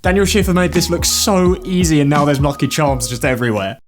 Daniel Schiffer made this look so easy and now there's Lucky Charms just everywhere.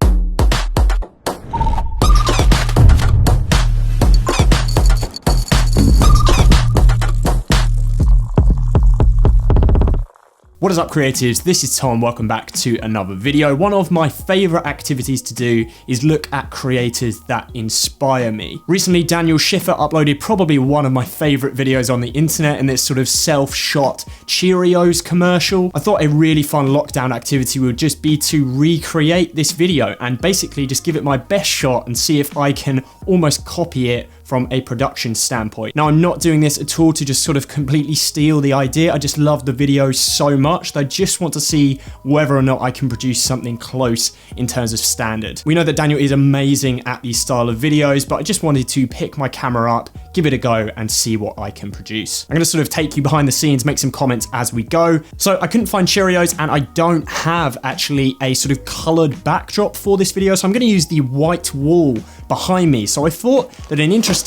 What is up, creatives? This is Tom. Welcome back to another video. One of my favorite activities to do is look at creators that inspire me. Recently, Daniel Schiffer uploaded probably one of my favorite videos on the internet in this sort of self-shot Cheerios commercial. I thought a really fun lockdown activity would just be to recreate this video and basically just give it my best shot and see if I can almost copy it from a production standpoint. Now, I'm not doing this at all to just sort of completely steal the idea. I just love the video so much that I just want to see whether or not I can produce something close in terms of standard. We know that Daniel is amazing at these style of videos, but I just wanted to pick my camera up, give it a go and see what I can produce. I'm gonna sort of take you behind the scenes, make some comments as we go. So I couldn't find Cheerios and I don't have actually a sort of colored backdrop for this video. So I'm gonna use the white wall behind me. So I thought that an interesting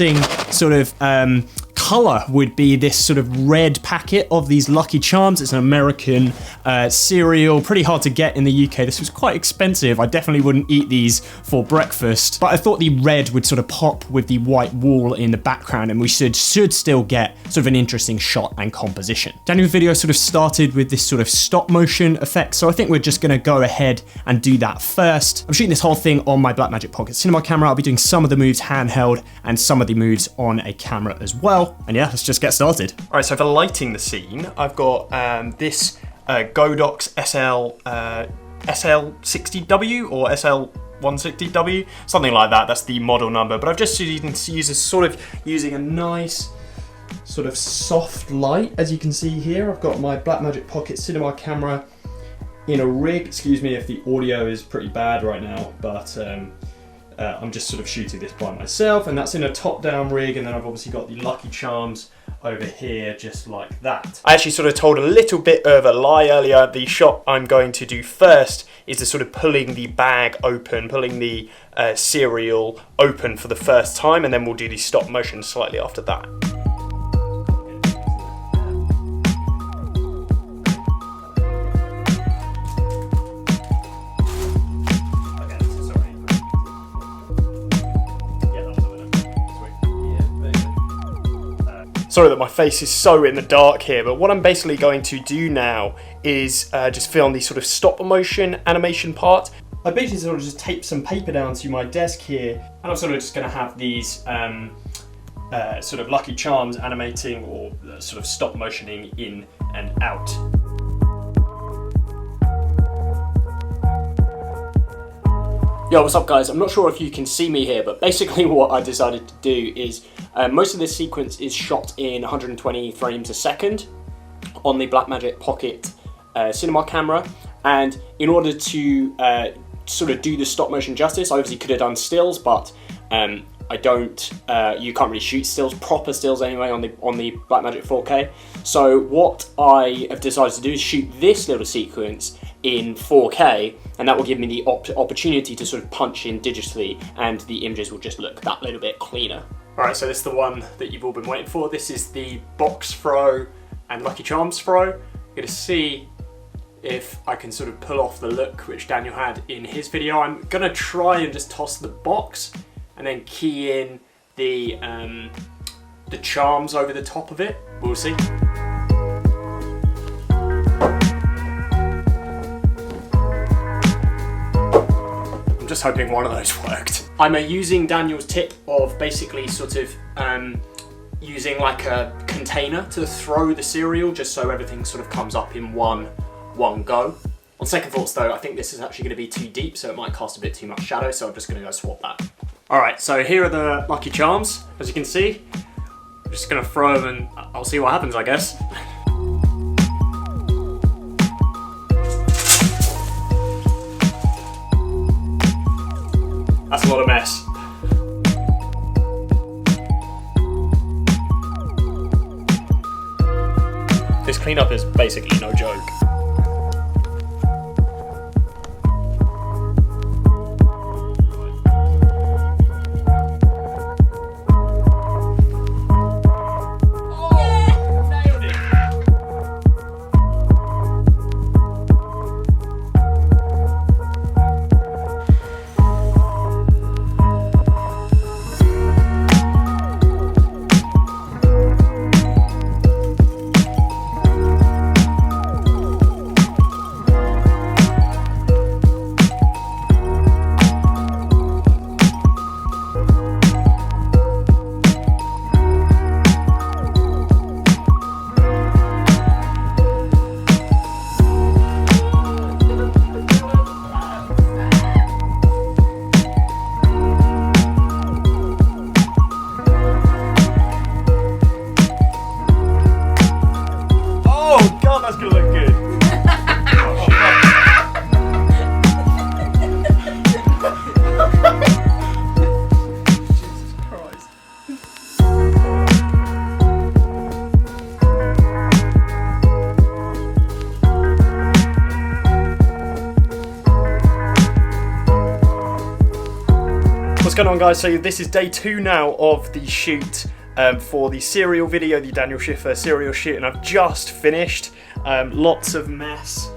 sort of color would be this sort of red packet of these Lucky Charms. It's an American cereal, pretty hard to get in the UK. This was quite expensive. I definitely wouldn't eat these for breakfast, but I thought the red would sort of pop with the white wall in the background and we should still get sort of an interesting shot and composition. Daniel's video sort of started with this sort of stop motion effect, so I think we're just gonna go ahead and do that first. I'm shooting this whole thing on my Blackmagic Pocket Cinema camera. I'll be doing some of the moves handheld and some of the moves on a camera as well. And yeah, let's just get started. All right, so for lighting the scene, I've got this Godox SL60W or SL160W, something like that. That's the model number. But I've just used this sort of using a nice sort of soft light. As you can see here, I've got my Blackmagic Pocket Cinema camera in a rig. Excuse me if the audio is pretty bad right now, but I'm just sort of shooting this by myself, and that's in a top-down rig, and then I've obviously got the Lucky Charms over here just like that. I actually sort of told a little bit of a lie earlier. The shot I'm going to do first is the sort of pulling the bag open, pulling the cereal open for the first time, and then we'll do the stop motion slightly after that. Sorry that my face is so in the dark here, but what I'm basically going to do now is just film the sort of stop motion animation part. I basically sort of just tape some paper down to my desk here, and I'm sort of just going to have these sort of Lucky Charms animating or sort of stop motioning in and out. Yo, what's up guys? I'm not sure if you can see me here, but basically what I decided to do is most of this sequence is shot in 120 frames a second on the Blackmagic Pocket Cinema camera, and in order to sort of do the stop motion justice, I obviously could have done stills, but I don't, you can't really shoot stills, proper stills anyway on the Blackmagic 4K. So what I have decided to do is shoot this little sequence in 4K, and that will give me the opportunity to sort of punch in digitally, and the images will just look that little bit cleaner. Alright, so this is the one that you've all been waiting for. This is the box throw and Lucky Charms throw. I'm going to see if I can sort of pull off the look which Daniel had in his video. I'm going to try and just toss the box and then key in the charms over the top of it. We'll see. I'm just hoping one of those worked. I'm using Daniel's tip of basically sort of using like a container to throw the cereal, just so everything sort of comes up in one go. On second thoughts though, I think this is actually going to be too deep, so it might cast a bit too much shadow, so I'm just going to go swap that. Alright, so here are the Lucky Charms, as you can see. I'm just going to throw them and I'll see what happens, I guess. That's a lot of mess. This cleanup is basically no joke. What's going on, guys? So this is day 2 now of the shoot for the cereal video, the Daniel Schiffer cereal shoot, and I've just finished. Lots of mess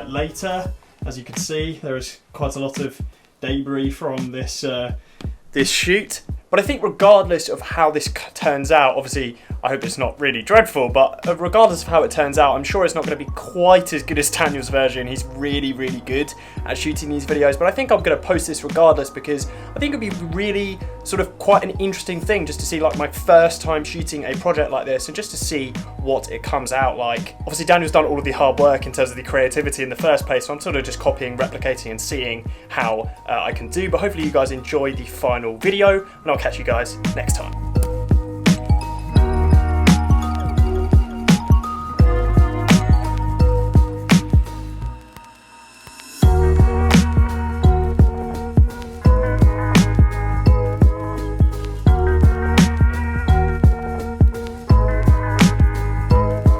later. As you can see, there is quite a lot of debris from this shoot. But I think regardless of how this turns out, obviously I hope it's not really dreadful, but regardless of how it turns out, I'm sure it's not going to be quite as good as Daniel's version. He's really, really good at shooting these videos, but I think I'm going to post this regardless because I think it'd be really sort of quite an interesting thing just to see, like, my first time shooting a project like this and just to see what it comes out like. Obviously Daniel's done all of the hard work in terms of the creativity in the first place, so I'm sort of just copying, replicating and seeing how I can do, but hopefully you guys enjoy the final video and I'll catch you guys next time.